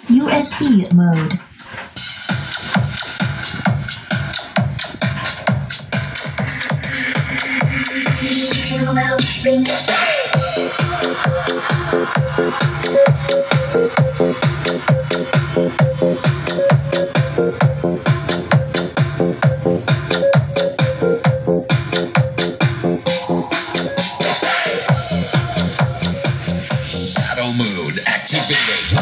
USB mode. Battle mode activated.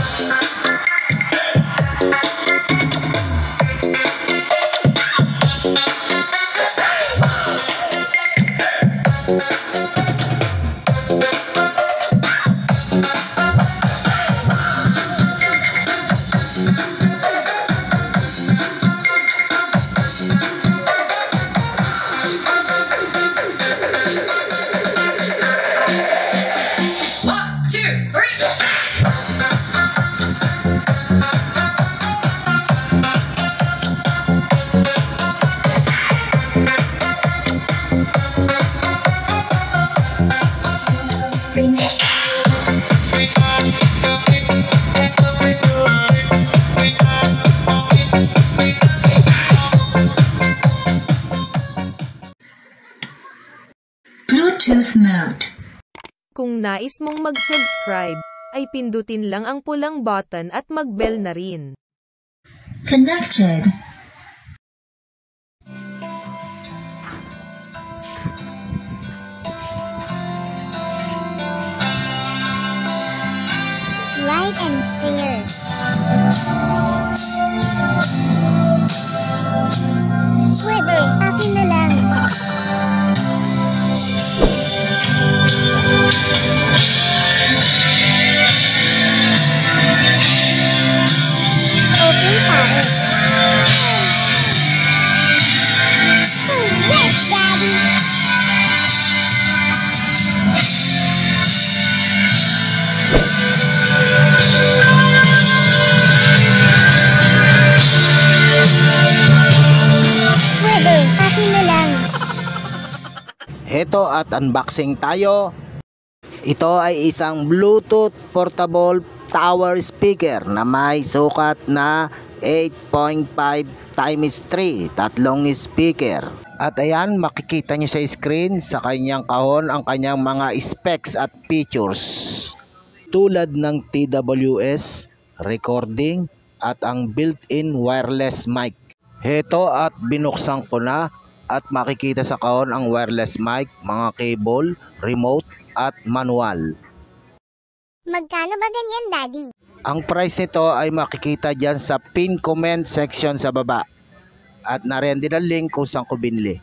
Bluetooth mode. Kung nais mong mag-subscribe, ay pindutin lang ang pulang button at mag-bell na rin. Connected. Like and share. Pwede, akin na lang. Okay, pare. Yes, Daddy! Pwede, akin na lang. Heto at unboxing tayo. Ito ay isang Bluetooth portable tower speaker na may sukat na 8.5 x 3, tatlong speaker. At ayan, makikita nyo sa screen sa kanyang kahon ang kanyang mga specs at features. Tulad ng TWS, recording at ang built-in wireless mic. Heto at binuksan ko na at makikita sa kahon ang wireless mic, mga cable, remote at manual. Magkano ba ganyan, Daddy? Ang price nito ay makikita dyan sa pin comment section sa baba. At nariyan din ang link kung saan ko binili.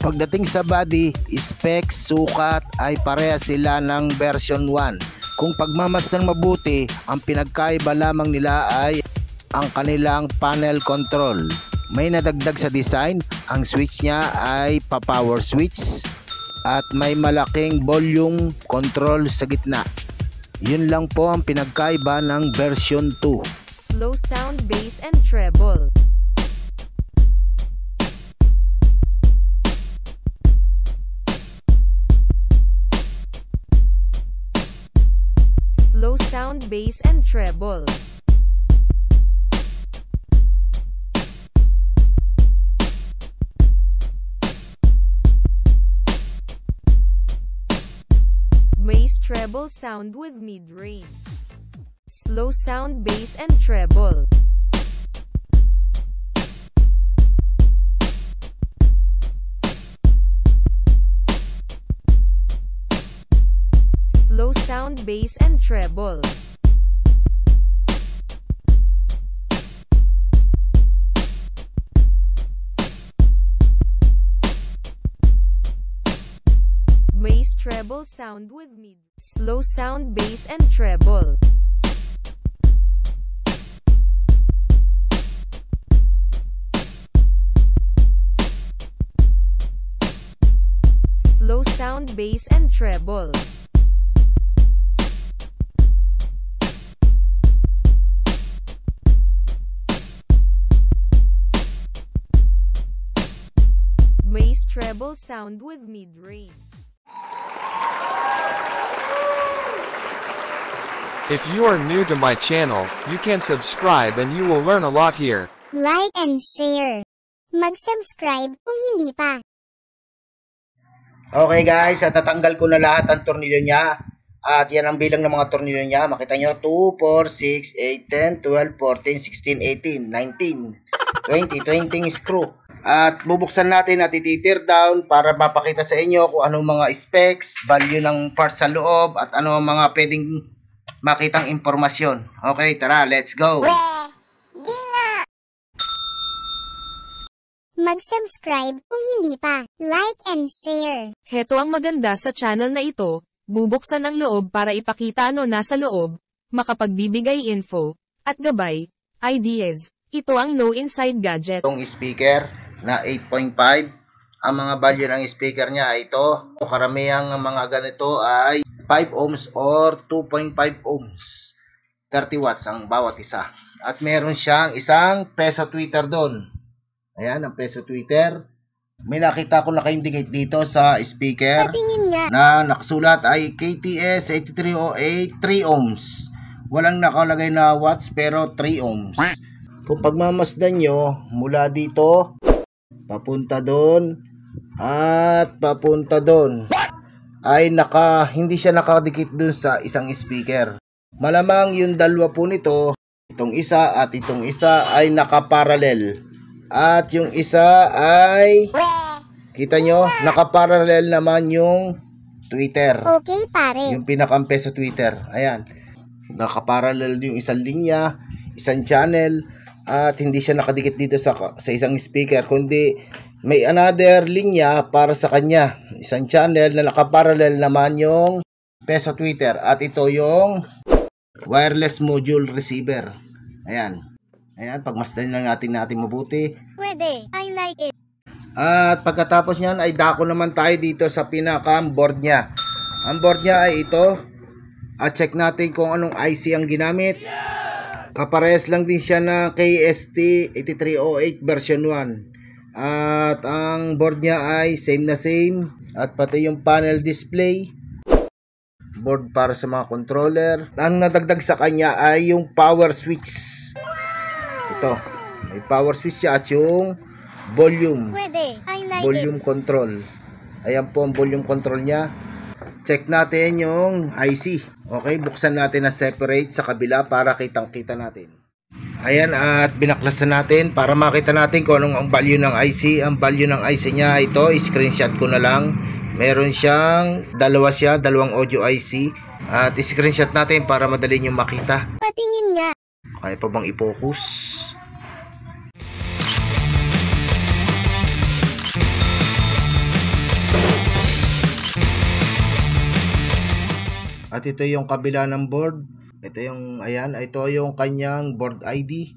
Pagdating sa body, specs, sukat ay parehas sila ng version 1. Kung pagmamasdan mabuti, ang pinagkaiba lamang nila ay ang kanilang panel control. May nadagdag sa design, ang switch niya ay pa-power switch at may malaking volume control sa gitna. Yun lang po ang pinagkaiba ng version 2. Slow sound, bass and treble. Slow sound, bass and treble. Bass treble sound with mid-range. Slow sound, bass and treble. Slow sound, bass and treble. Bass treble sound with mid. Slow sound, bass and treble. Slow sound, bass and treble. treble sound with mid-range. If you are new to my channel, you can subscribe and you will learn a lot here. Like and share. Mag-subscribe kung hindi pa. Okay guys, at tatanggal ko na lahat ng tornilyo niya. At yan ang bilang ng mga tornilyo niya. Makita nyo, 2, 4, 6, 8, 10, 12, 14, 16, 18, 19, 20 screw. At bubuksan natin at iti-tear down para mapakita sa inyo kung anong mga specs, value ng parts sa loob, at ano ang mga pwedeng makitang impormasyon. Okay, tara, let's go! Di nga! Mag-subscribe kung hindi pa. Like and share. Heto ang maganda sa channel na ito, bubuksan ang loob para ipakita ano nasa loob, makapagbibigay info, at gabay, ideas. Ito ang no inside gadget. Itong speaker na 8.5, ang mga value ng speaker niya ay ito. Karamihang mga ganito ay 5 ohms or 2.5 ohms. 30 watts ang bawat isa. At meron siyang isang peso tweeter doon. Ayan, ang peso tweeter. May nakita ko naka-indicate dito sa speaker Patingin nga. na nakasulat ay KTS 8308 3 ohms. Walang nakalagay na watts pero 3 ohms. Kung pagmamasdan nyo, mula dito, papunta doon, at papunta doon, ay hindi siya nakadikit doon sa isang speaker. Malamang yung dalawa po nito, itong isa at itong isa ay nakaparallel. At yung isa ay, kita nyo, nakaparallel naman yung tweeter. Okay, pare. Yung pinakampe sa Twitter. Ayan. Nakaparallel yung isang linya, isang channel, at hindi siya nakadikit dito sa isang speaker, kundi may another linya para sa kanya. Isang channel na nakaparallel naman yung peso Twitter. At ito yung wireless module receiver. Ayan. Ayan, pagmasdan lang natin mabuti. Pwede. I like it. At pagkatapos niyan ay dako naman tayo dito sa pinakam board niya. Ang board niya ay ito. At check natin kung anong IC ang ginamit. Kaparehas lang din siya na KST 8308 version 1. At ang board niya ay same na same. At pati yung panel display. Board para sa mga controller. Ang nadagdag sa kanya ay yung power switch. Ito. May power switch siya at yung volume. Pwede. I like Volume control. Ayan po ang volume control niya. Check natin yung IC. Okay, buksan natin na separate sa kabila para kitang-kita natin. Ayan, at binaklasan natin para makita natin kung anong ang value ng IC. Ang value ng IC niya ito, screenshot ko na lang. Meron siyang dalawang audio IC. At screenshot natin para madali nyo makita. Patingin nga. Kaya pa bang i-focus? At ito yung kabila ng board. Ito yung, ayan, ito yung kanyang board ID.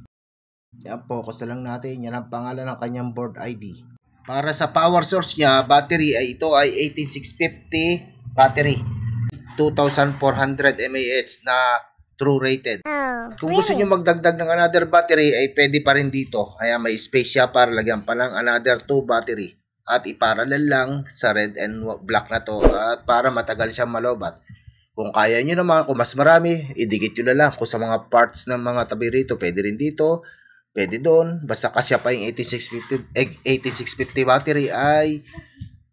Yan, focus na lang natin. Yan ang pangalan ng kanyang board ID. Para sa power source niya, battery ay ito ay 18650 battery. 2400 mAh na true rated. Oh, Kung gusto nyo magdagdag ng another battery, ay pwede pa rin dito. Kaya may space siya para lagyan pa ng another 2 battery. At iparallel lang sa red and black na to. At para matagal siya malobat. Kung kaya nyo naman, kung mas marami, idikit nyo na lang. Kung sa mga parts ng mga tabi rito, pwede rin dito, pwede doon. Basta kasya pa yung 18650 battery ay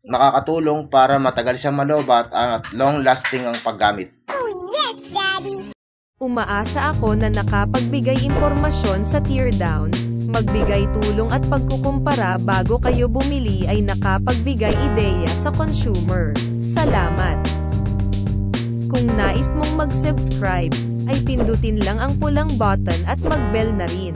makakatulong para matagal siya malobat at long lasting ang paggamit. Oh, yes, Daddy! Umaasa ako na nakapagbigay impormasyon sa teardown, magbigay tulong at pagkukumpara bago kayo bumili ay nakapagbigay ideya sa consumer. Salamat! Kung nais mong mag-subscribe, ay pindutin lang ang pulang button at mag-bell na rin.